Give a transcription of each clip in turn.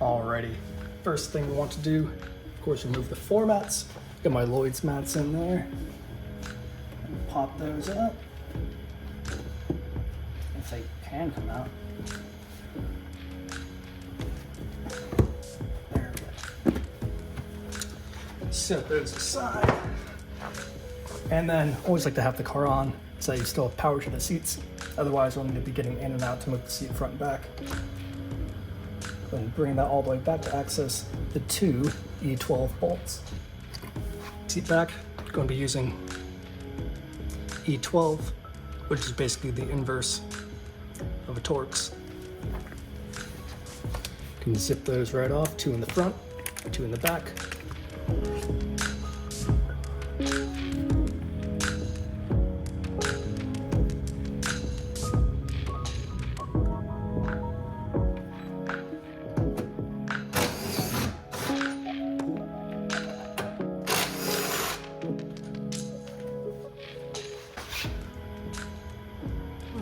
Alrighty, first thing we want to do, of course, remove the floor mats. Got my Lloyd's mats in there. And pop those up. If they can come out. There we go. Set those aside. And then always like to have the car on so that you still have power to the seats. Otherwise, we'll need to be getting in and out to move the seat front and back. And bring that all the way back to access the two E12 bolts. Seat back, going to be using E12, which is basically the inverse of a Torx. You can zip those right off, two in the front, two in the back.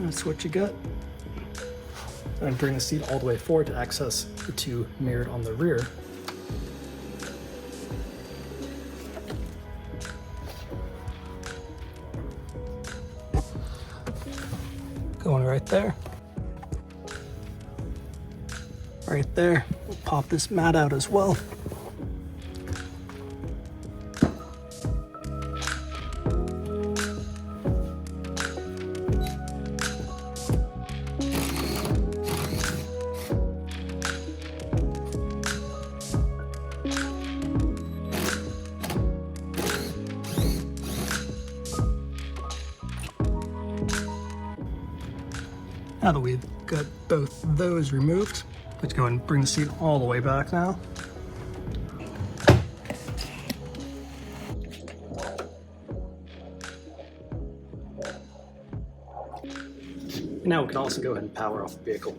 That's what you got. And bring the seat all the way forward to access the two mirrored on the rear. Going right there. Right there. We'll pop this mat out as well. Now that we've got both those removed, let's go and bring the seat all the way back now. And now we can also go ahead and power off the vehicle.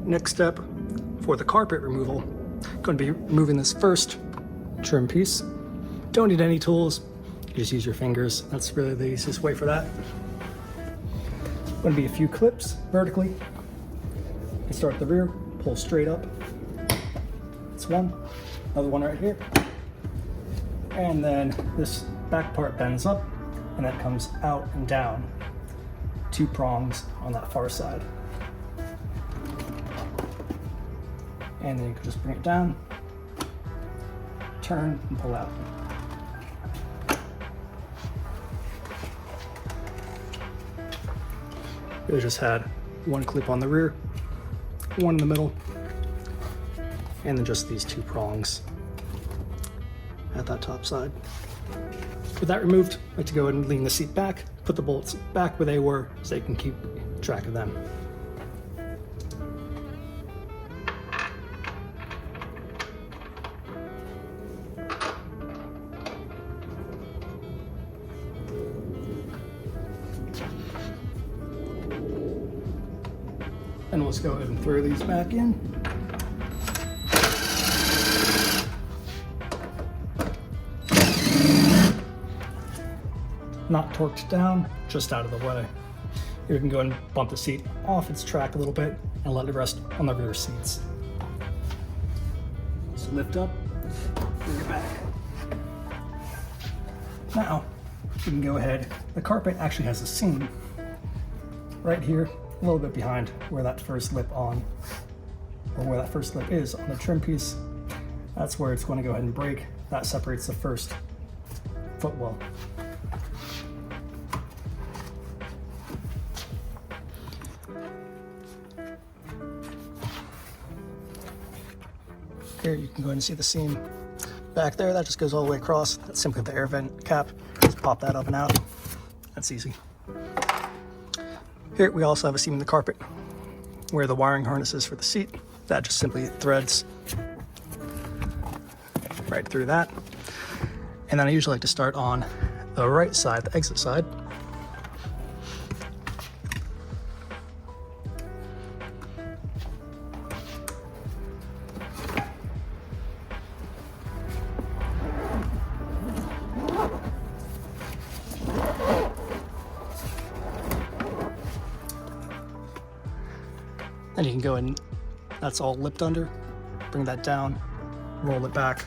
Next step for the carpet removal, going to be removing this first trim piece. Don't need any tools. You just use your fingers. That's really the easiest way for that. Going to be a few clips vertically. You start at the rear, pull straight up. That's one. Another one right here. And then this back part bends up and that comes out and down. Two prongs on that far side. And then you can just bring it down, turn, and pull out. We just had one clip on the rear, one in the middle, and then just these two prongs at that top side. With that removed, I like to go ahead and lean the seat back, put the bolts back where they were so you can keep track of them. And let's go ahead and throw these back in. Not torqued down, just out of the way. You can go and bump the seat off its track a little bit and let it rest on the rear seats. So lift up, bring it back. Now, you can go ahead. The carpet actually has a seam right here, a little bit behind where that first lip is on the trim piece. That's where it's going to go ahead and break. That separates the first footwell. Here you can go ahead and see the seam back there. That just goes all the way across. That's simply the air vent cap. Just pop that up and out. That's easy. Here we also have a seam in the carpet where the wiring harness is for the seat. That just simply threads right through that. And then I usually like to start on the right side, the exit side. Then you can go and that's all lipped under. Bring that down, roll it back.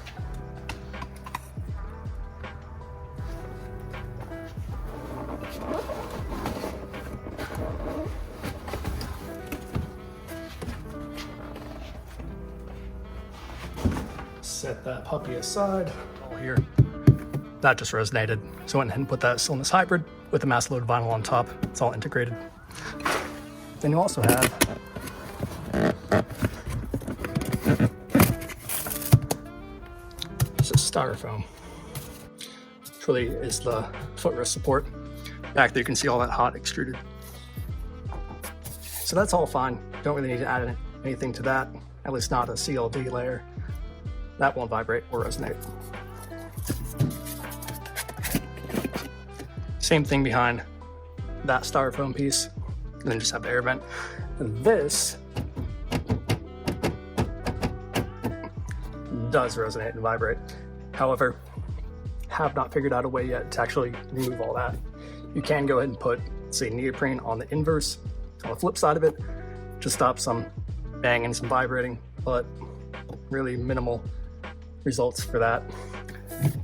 Set that puppy aside. All here. That just resonated. So I went ahead and put that Siless hybrid with the mass load vinyl on top. It's all integrated. Then you also have this is styrofoam. Which really is the footrest support. Back there you can see all that hot extruded. So that's all fine. Don't really need to add anything to that, at least not a CLD layer. That won't vibrate or resonate. Same thing behind that styrofoam piece, and then just have the air vent. And this does resonate and vibrate. However, have not figured out a way yet to actually remove all that. You can go ahead and put, say, neoprene on the inverse, on the flip side of it, to stop some banging, some vibrating, but really minimal results for that.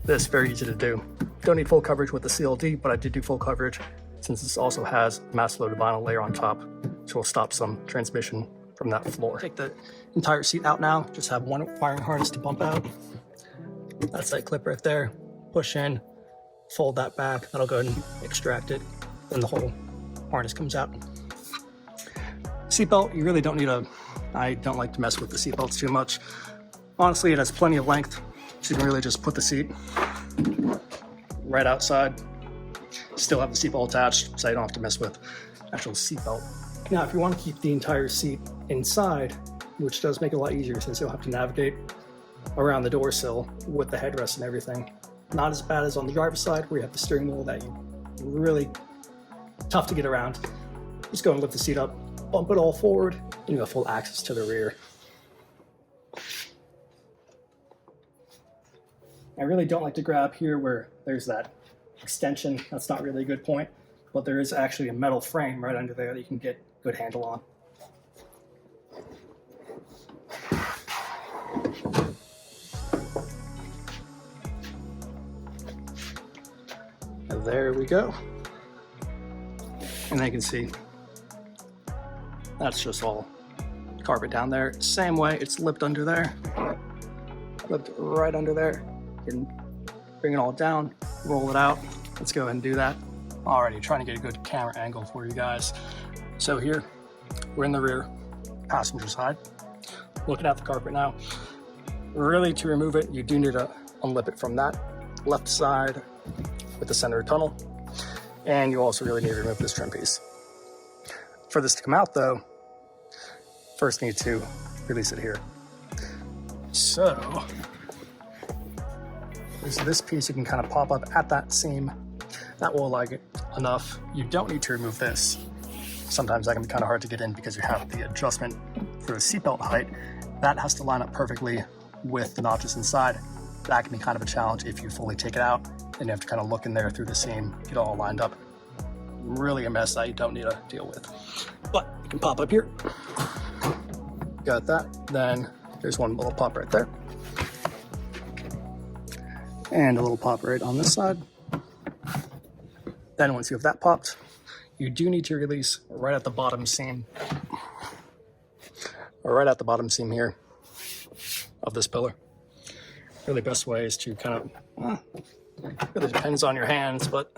This very easy to do. Don't need full coverage with the CLD, but I did do full coverage since this also has mass loaded vinyl layer on top, so we'll stop some transmission from that floor. Take the entire seat out now, just have one wiring harness to bump out. That's that clip right there. Push in, fold that back, that'll go ahead and extract it, then the whole harness comes out. Seatbelt, you really don't need I don't like to mess with the seatbelts too much. Honestly, it has plenty of length, so you can really just put the seat right outside. Still have the seatbelt attached, so you don't have to mess with actual seatbelt. Now, if you want to keep the entire seat inside, which does make it a lot easier since you'll have to navigate around the door sill with the headrest and everything. Not as bad as on the driver's side where you have the steering wheel that you really tough to get around. Just go and lift the seat up, bump it all forward, and you have full access to the rear. I really don't like to grab here where there's that extension. That's not really a good point, but there is actually a metal frame right under there that you can get a good handle on. And there we go. And then you can see that's just all carpet down there. Same way, it's lipped under there. Lipped right under there. You can bring it all down, roll it out. Let's go ahead and do that. Alrighty, trying to get a good camera angle for you guys. So here, we're in the rear passenger side, looking at the carpet now. Really, to remove it, you do need to unlip it from that left side with the center tunnel. And you also really need to remove this trim piece. For this to come out though, first need to release it here. So, there's this piece you can kind of pop up at that seam. That will like it enough. You don't need to remove this. Sometimes that can be kind of hard to get in because you have the adjustment for the seatbelt height. That has to line up perfectly with the notches inside. That can be kind of a challenge if you fully take it out. Then you have to kind of look in there through the seam, get it all lined up. Really a mess that you don't need to deal with. But you can pop up here. Got that. Then there's one little pop right there. And a little pop right on this side. Then once you have that popped, you do need to release right at the bottom seam, or right at the bottom seam here of this pillar. Really best way is to kind of, really depends on your hands, but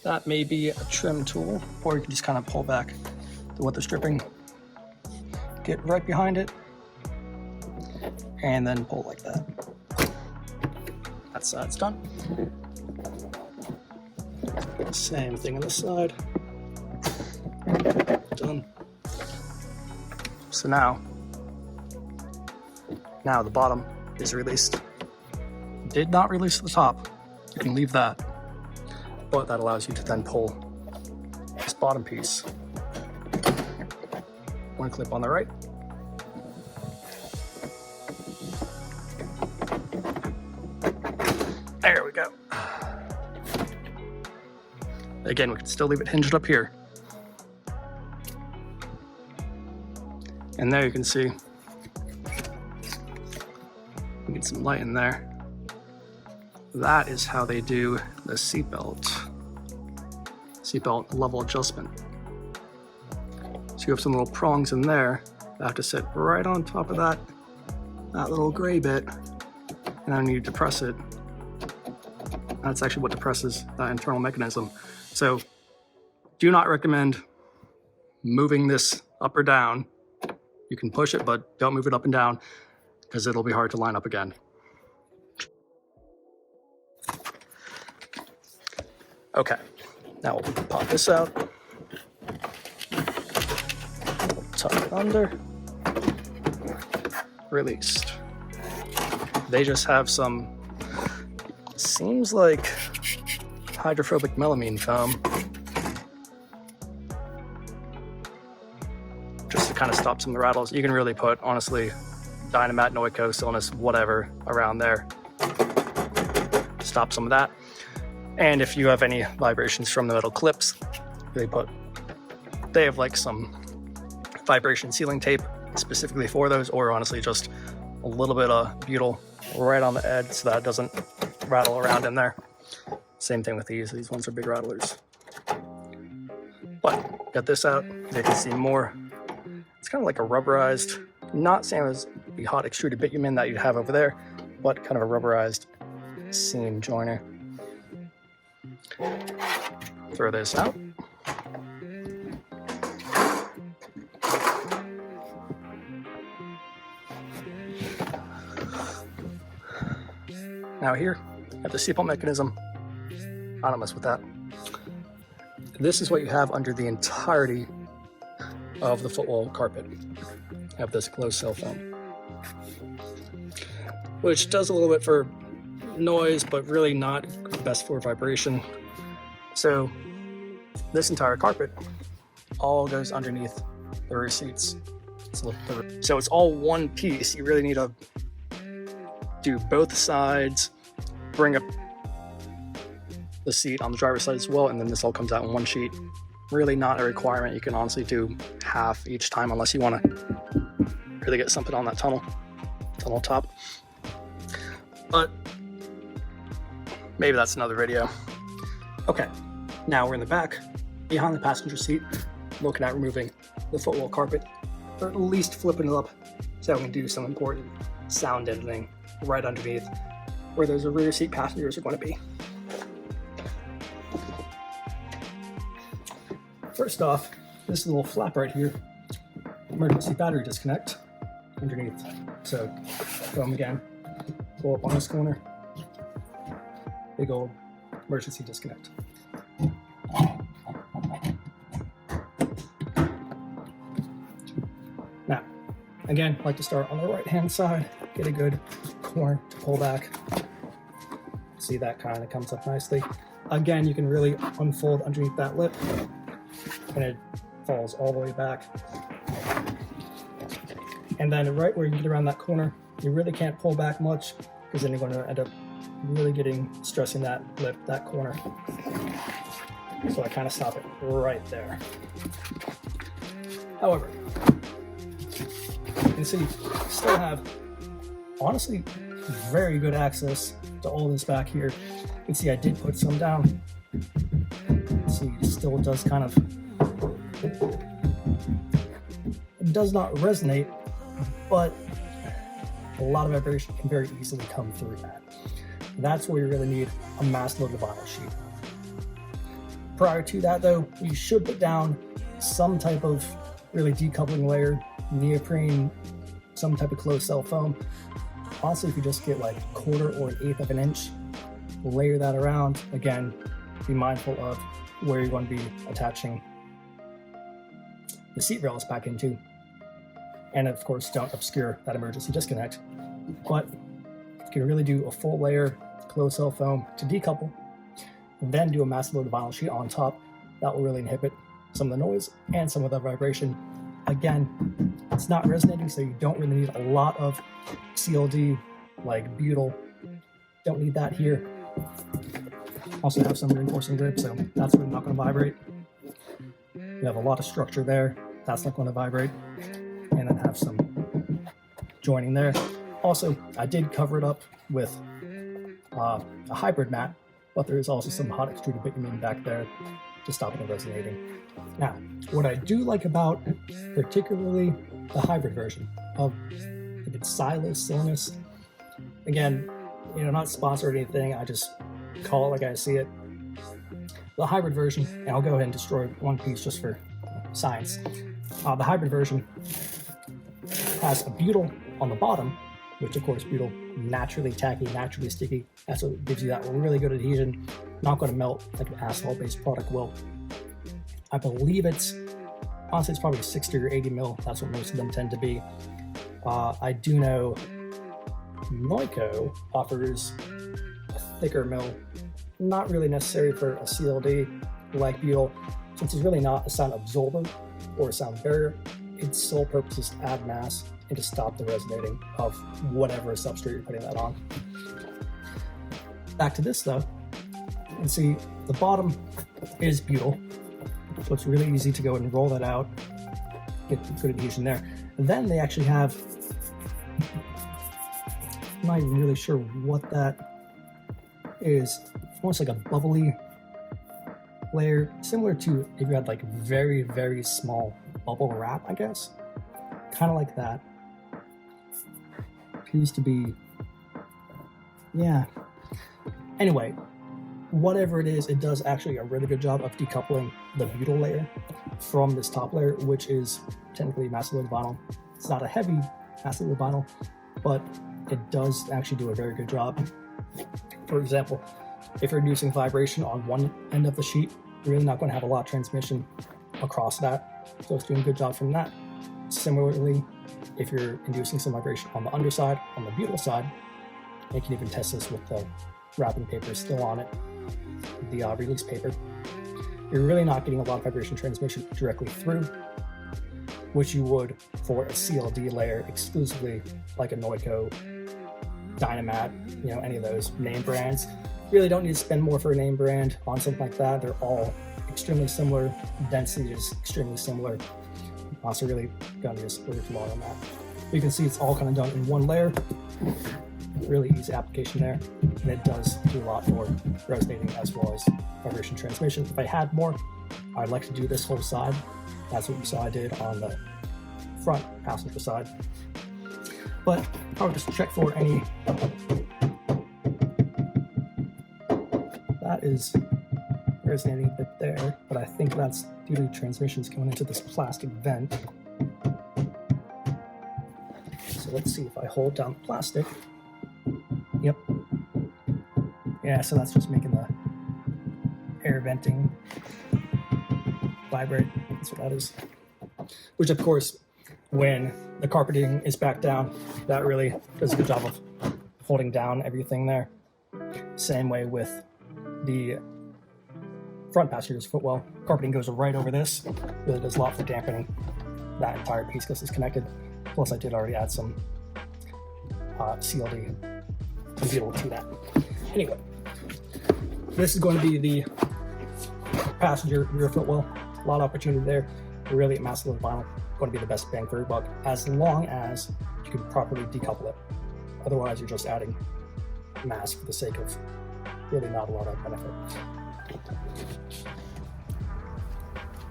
that may be a trim tool, or you can just kind of pull back to what the stripping, get right behind it, and then pull like that. That side's done. Same thing on this side. Done. So now the bottom is released. Did not release the top. You can leave that, but that allows you to then pull this bottom piece. One clip on the right. There we go. Again, we can still leave it hinged up here. And there you can see, get some light in there. That is how they do the seatbelt level adjustment. So you have some little prongs in there that have to sit right on top of that little gray bit, and I need to depress it. That's actually what depresses that internal mechanism. So do not recommend moving this up or down. You can push it, but don't move it up and down because it'll be hard to line up again. Okay, now we'll pop this out, tuck it under, released. They just have some, seems like hydrophobic melamine foam, just to kind of stop some of the rattles. You can really put, honestly, Dynamat, Noiko, Siless, whatever around there to stop some of that. And if you have any vibrations from the metal clips, they have like some vibration sealing tape specifically for those, or honestly just a little bit of butyl right on the edge so that it doesn't rattle around in there. Same thing with these ones are big rattlers. But get this out, you can see more. It's kind of like a rubberized, not same as the hot extruded bitumen that you'd have over there, but kind of a rubberized seam joiner. Throw this out. Now here, I have the seatbelt mechanism. I don't mess with that. This is what you have under the entirety of the footwell carpet. You have this closed cell foam, which does a little bit for noise, but really not best for vibration. So this entire carpet all goes underneath the rear seats. So it's all one piece. You really need to do both sides, bring up the seat on the driver's side as well, and then this all comes out in one sheet. Really not a requirement. You can honestly do half each time unless you want to really get something on that tunnel top. But maybe that's another video. Okay, now we're in the back, behind the passenger seat, looking at removing the footwell carpet, or at least flipping it up so we can do some important sound deadening right underneath where those rear seat passengers are going to be. First off, this little flap right here, emergency battery disconnect underneath. So, foam again, pull up on this corner, big old emergency disconnect. Now, again, like to start on the right-hand side, get a good corner to pull back. See, that kind of comes up nicely. Again, you can really unfold underneath that lip, and it falls all the way back. And then right where you get around that corner, you really can't pull back much, because then you're going to end up really stressing that lip, that corner. So I kind of stop it right there. However, you can see, still have, honestly, very good access to all this back here. You can see I did put some down. See, it still does kind of, it does not resonate, but a lot of vibration can very easily come through that. That's where you really need a mass loaded vinyl sheet. Prior to that though, you should put down some type of really decoupling layer, neoprene, some type of closed cell foam. Honestly, if you just get like 1/4 or 1/8 of an inch, layer that around. Again, be mindful of where you're going to be attaching the seat rails back into. And of course, don't obscure that emergency disconnect. But you can really do a full layer closed cell foam to decouple, and then do a mass loaded vinyl sheet on top. That will really inhibit some of the noise and some of the vibration. Again, it's not resonating, so you don't really need a lot of CLD like butyl. Don't need that here. Also have some reinforcing grip, so that's really not going to vibrate. You have a lot of structure there. That's not going to vibrate. And in and have some joining there. Also, I did cover it up with a hybrid mat, but there is also some hot extruded bitumen back there to stop it from resonating. Now, what I do like about particularly the hybrid version of it's Siless, again, you know, not sponsored or anything, I just call it like I see it. The hybrid version, and I'll go ahead and destroy one piece just for science. The hybrid version has a butyl on the bottom, which of course butyl naturally tacky, naturally sticky. That's what gives you that really good adhesion. Not going to melt like an asphalt-based product will. I believe honestly it's probably 60 or 80 mil. That's what most of them tend to be. I do know Noico offers a thicker mill. Not really necessary for a CLD like butyl, since it's really not a sound absorber or a sound barrier. Its sole purpose is to add mass and to stop the resonating of whatever substrate you're putting that on. Back to this though, you can see the bottom is butyl, so it's really easy to go and roll that out, get good adhesion there. And then they actually have, I'm not even really sure what that is. It's almost like a bubbly layer, similar to if you had like very, very small bubble wrap, I guess. Kind of like that. Appears to be, yeah. Anyway, whatever it is, it does actually a really good job of decoupling the butyl layer from this top layer, which is technically macellate vinyl. It's not a heavy macellate vinyl, but it does actually do a very good job. For example, if you're inducing vibration on one end of the sheet, you're really not going to have a lot of transmission across that, so it's doing a good job from that. Similarly, if you're inducing some vibration on the underside, on the butyl side, you can even test this with the wrapping paper still on it, the release paper. You're really not getting a lot of vibration transmission directly through, which you would for a CLD layer exclusively, like a Noico, Dynamat, you know, any of those name brands. You really don't need to spend more for a name brand on something like that. They're all extremely similar. Density is extremely similar. Also, really gonna just order tomorrow on that. You can see it's all kind of done in one layer. Really easy application there, and it does do a lot for resonating as well as vibration transmission. If I had more, I'd like to do this whole side. That's what you saw I did on the front passenger side. But I would just check for any. That is resonating a bit there, but I think that's due to transmissions coming into this plastic vent. So let's see if I hold down the plastic. Yep. Yeah, so that's just making the air venting vibrate. That's what that is. Which, of course, when the carpeting is back down, that really does a good job of holding down everything there. Same way with the front passenger's footwell. Carpeting goes right over this. Really does a lot for dampening that entire piece because it's connected. Plus, I did already add some CLD butyl to that. Anyway, this is going to be the passenger rear footwell. A lot of opportunity there. Really, macellate vinyl going to be the best bang for your buck as long as you can properly decouple it. Otherwise, you're just adding mass for the sake of really not a lot of benefit.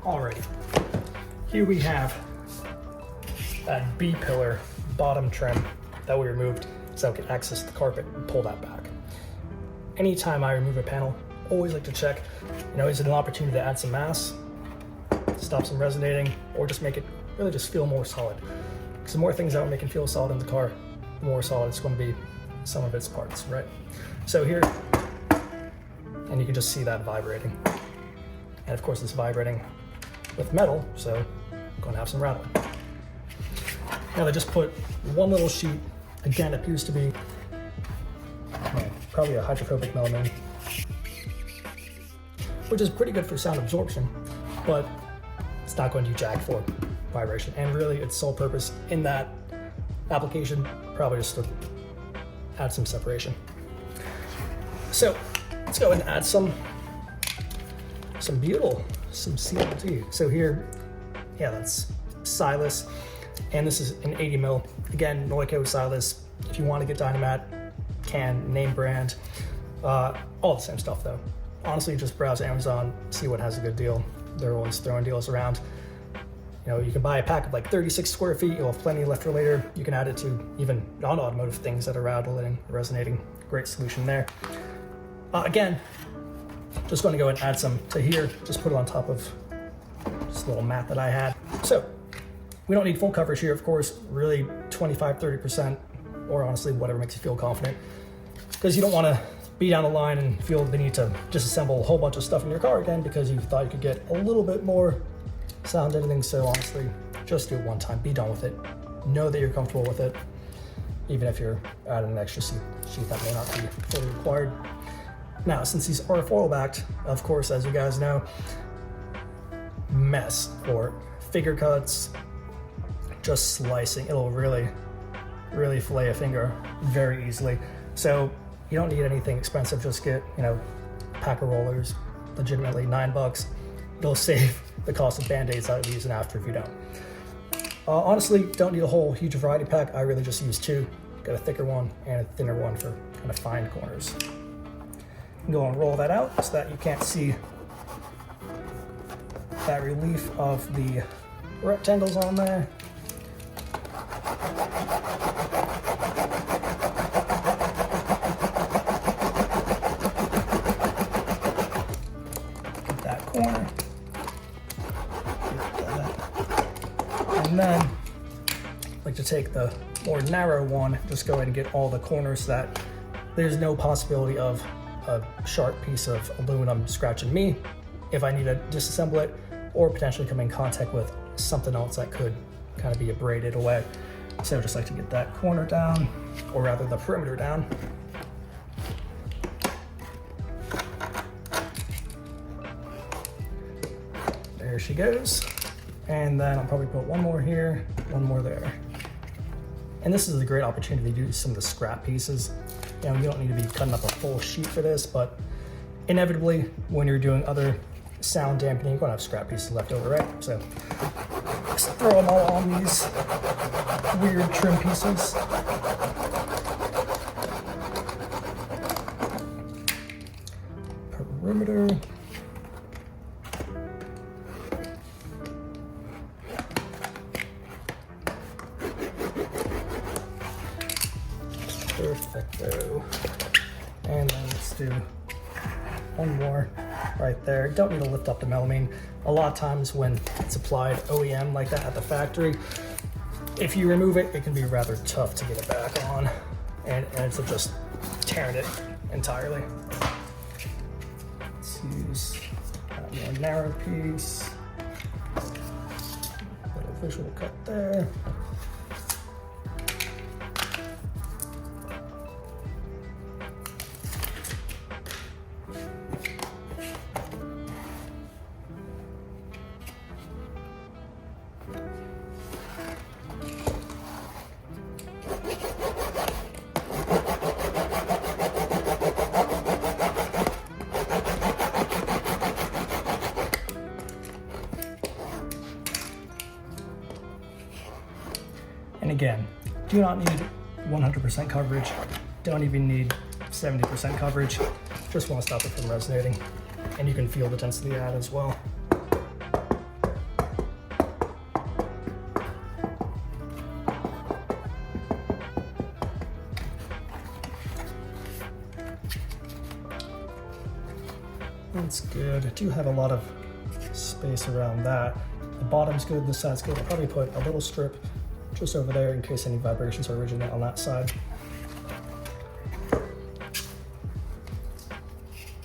Alrighty, here we have that B-pillar bottom trim that we removed so we can access the carpet and pull that back. Anytime I remove a panel, always like to check, is it an opportunity to add some mass, stop some resonating, or just make it really just feel more solid. Because the more things that would make it feel solid in the car, the more solid it's going to be some of its parts, right? So here, and you can just see that vibrating. And of course it's vibrating with metal, so I'm going to have some rattling. Now they just put one little sheet, again appears to be probably a hydrophobic melamine, which is pretty good for sound absorption, but it's not going to do jack for vibration. And really its sole purpose in that application, probably just to add some separation. So let's go ahead and add some butyl, some CLD. So here, yeah, that's Siless. and this is an 80 mil. Again, Noico, Siless. If you want to get Dynamat, can, name brand, all the same stuff though. Honestly, just browse Amazon, see what has a good deal. They're always throwing deals around. You know, you can buy a pack of like 36 square feet, you'll have plenty left for later. You can add it to even non-automotive things that are rattling, resonating. Great solution there. Again, just going to go and add some to here, just put it on top of this little mat that I had. So we don't need full coverage here, of course, really 25, 30%, or honestly, whatever makes you feel confident. Because you don't want to be down the line and feel the need to disassemble a whole bunch of stuff in your car again because you thought you could get a little bit more sound deadening. So honestly, just do it one time, be done with it. Know that you're comfortable with it, even if you're adding an extra sheath that may not be fully required. Now, since these are foil backed, of course, as you guys know, mess for figure cuts, just slicing, it'll really fillet a finger very easily. So you don't need anything expensive, just get, you know, a pack of rollers, legitimately $9. It'll save the cost of Band-Aids that we use in after if you don't. Honestly, don't need a whole huge variety pack. I really just use two. Got a thicker one and a thinner one for kind of fine corners. Go and roll that out so that you can't see that relief of the rectangles on there. Get that corner. Get that. And then, I like to take the more narrow one, just go ahead and get all the corners so that there's no possibility of a sharp piece of aluminum scratching me if I need to disassemble it, or potentially come in contact with something else that could kind of be abraded away. So just like to get that corner down, or rather the perimeter down. There she goes. And then I'll probably put one more here, one more there. And this is a great opportunity to do some of the scrap pieces. You know, you don't need to be cutting up a full sheet for this, but inevitably, when you're doing other sound dampening, you're gonna have scrap pieces left over, right? So just throw them all on these weird trim pieces. Perimeter. Perfecto. And then let's do one more right there. Don't need to lift up the melamine. A lot of times when it's applied OEM like that at the factory, if you remove it, it can be rather tough to get it back on, and it ends up just tearing it entirely. Let's use that more narrow piece. Little visual cut there. And again, do not need 100% coverage, don't even need 70% coverage, just want to stop it from resonating. And you can feel the density add as well. That's good. I do have a lot of space around that. The bottom's good, this side's good. I'll probably put a little strip just over there in case any vibrations originate on that side.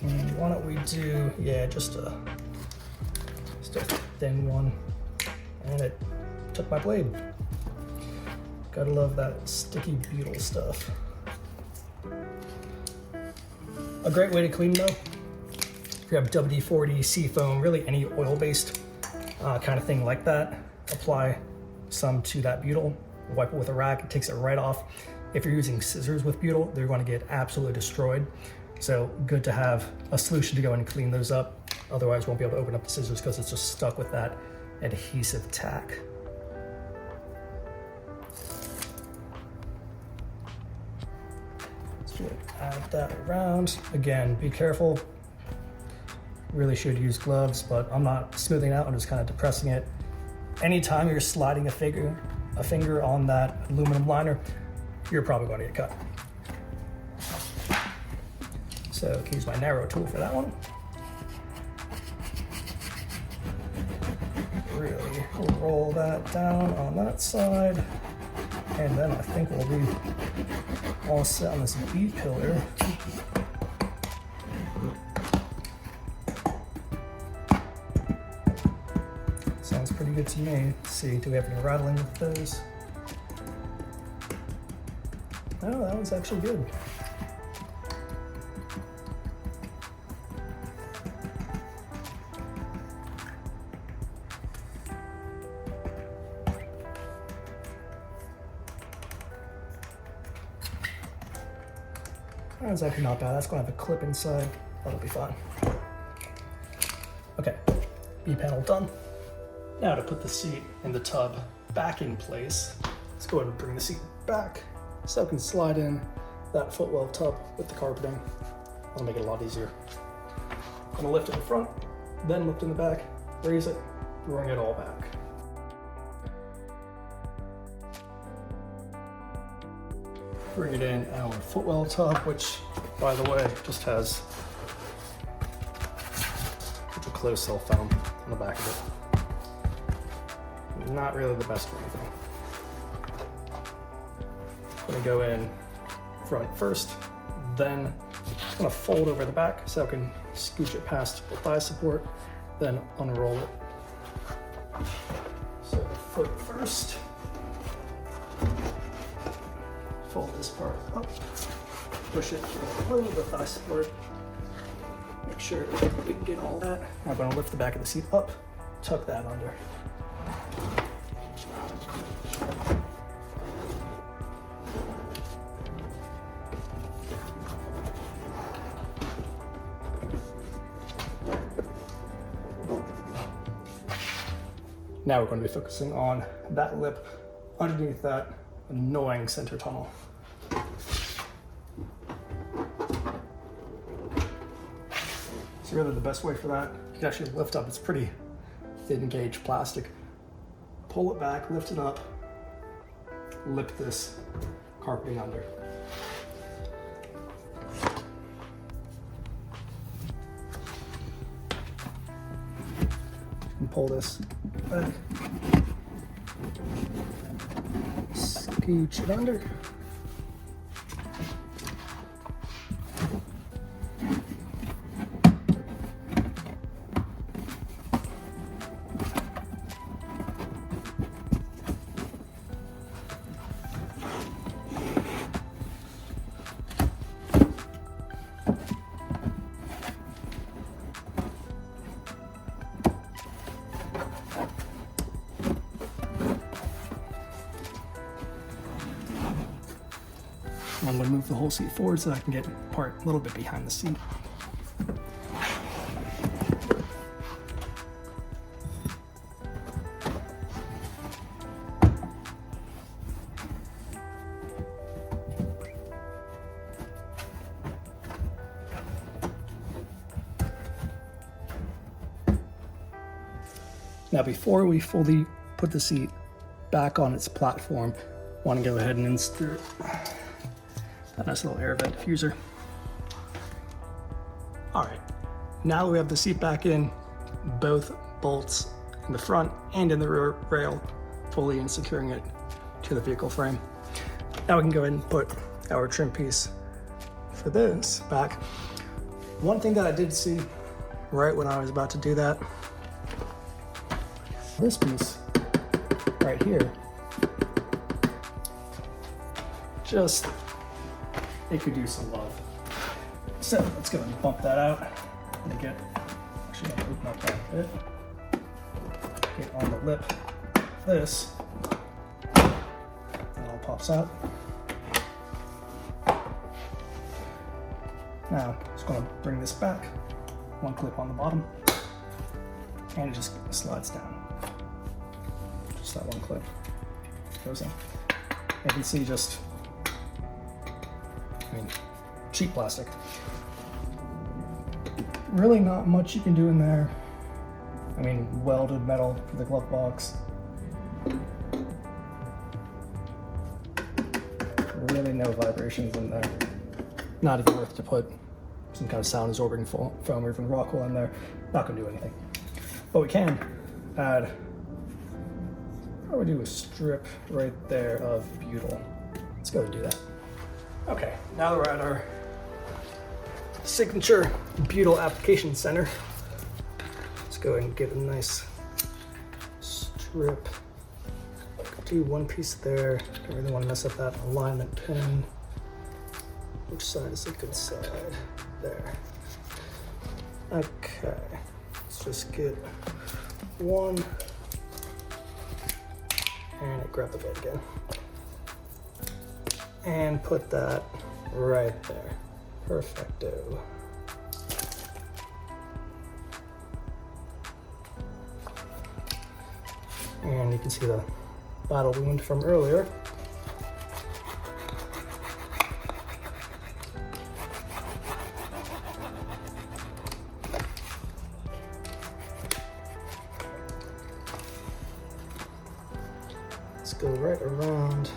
And why don't we do, yeah, just a thin one. And it took my blade. Gotta love that sticky butyl stuff. A great way to clean though, if you have WD-40, Seafoam, really any oil-based kind of thing like that, apply some to that butyl, wipe it with a rag, it takes it right off. If you're using scissors with butyl, they're going to get absolutely destroyed. So good to have a solution to go in and clean those up. Otherwise, you won't be able to open up the scissors because it's just stuck with that adhesive tack. add that around. Again, be careful. Really should use gloves, but I'm not smoothing out, I'm just kind of depressing it. Anytime you're sliding a finger on that aluminum liner, you're probably going to get cut. So I can use my narrow tool for that one. Really roll that down on that side. And then I think we'll be all set on this B pillar. Sounds pretty good to me. Let's see, do we have any rattling with those? Oh, that one's actually good. That's actually not bad. That's going to have a clip inside. That'll be fine. Okay, B panel done. Now to put the seat and the tub back in place, let's go ahead and bring the seat back so I can slide in that footwell tub with the carpeting. That'll make it a lot easier. I'm gonna lift in the front, then lift in the back, raise it, bring it all back. Bring it in our footwell tub, which, by the way, just has a closed cell foam on the back of it. Not really the best for anything. I'm gonna go in front first, then I'm gonna fold over the back so I can scooch it past the thigh support, then unroll it. So the foot first. Fold this part up, push it below the thigh support, make sure we can get all that. I'm going to lift the back of the seat up, tuck that under. Now we're going to be focusing on that lip underneath that annoying center tunnel. So really the best way for that, you can actually lift up, it's pretty thin gauge plastic. Pull it back, lift it up, lip this carpeting under. And pull this back. Scooch it under. I'm going to move the whole seat forward so I can get part a little bit behind the seat. Now before we fully put the seat back on its platform, I want to go ahead and insert a nice little air vent diffuser. All right, now that we have the seat back in, both bolts in the front and in the rear rail fully in securing it to the vehicle frame. Now we can go ahead and put our trim piece for this back. One thing that I did see right when I was about to do that, this piece right here, just, it could use some love. So let's go and bump that out. I'm gonna actually gonna open up that a bit. Get on the lip of this. It all pops out. Now, just gonna bring this back. One clip on the bottom. And it just slides down. Just that one clip goes in. You can see just, cheap plastic. Really not much you can do in there. I mean, welded metal for the glove box. Really no vibrations in there. Not even worth to put some kind of sound absorbing foam or even rock wool in there. Not gonna do anything. But we can add, probably do a strip right there of butyl. Let's go and do that. Okay, now that we're at our signature butyl application center, let's go ahead and get a nice strip. Do one piece there. Don't really want to mess up that alignment pin. Which side is a good side? There. Okay, let's just get one and grab the bit again. And put that right there. Perfecto. And you can see the battle wound from earlier. Let's go right around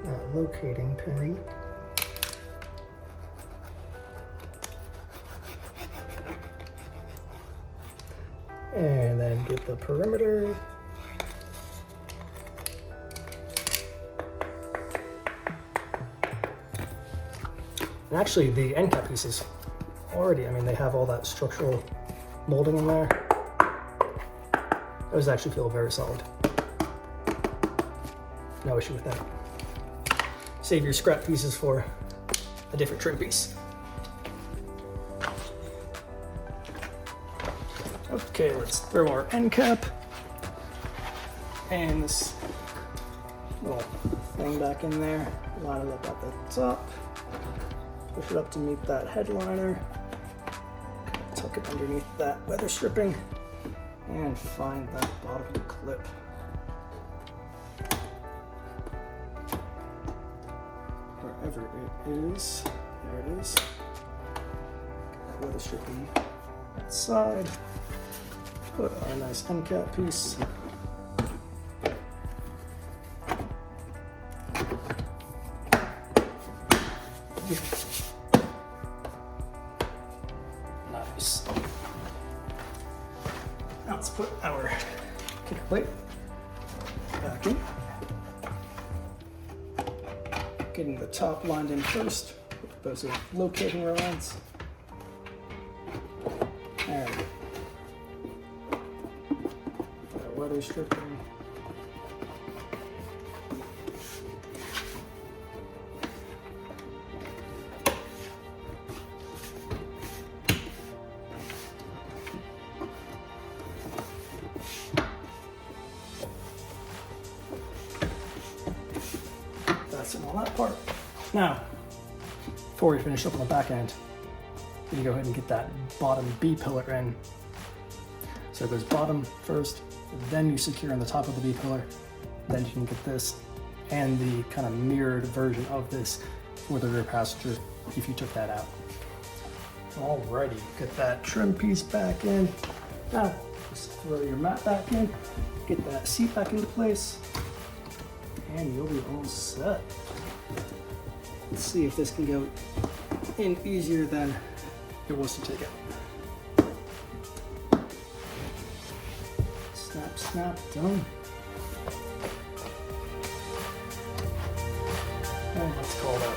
that locating pin. And then get the perimeter. And actually the end cap pieces already, I mean, they have all that structural molding in there. Those actually feel very solid. No issue with that. Save your scrap pieces for a different trim piece. Okay, let's throw our end cap and this little thing back in there. Line it up at the top. Push it up to meet that headliner. Tuck it underneath that weather stripping and find that bottom clip. Wherever it is, there it is. Weather stripping that side. Put our nice end cap piece. Nice. Now let's put our kicker plate back in. Getting the top lined in first with those locating rods. And weather stripping. That's it on that part. Now, before we finish up on the back end, you go ahead and get that bottom B pillar in. So it goes bottom first, then you secure on the top of the B pillar, then you can get this and the kind of mirrored version of this for the rear passenger if you took that out. Alrighty, get that trim piece back in. Now, just throw your mat back in, get that seat back into place, and you'll be all set. Let's see if this can go in easier than it was to take it. Snap, snap, done. And let's call that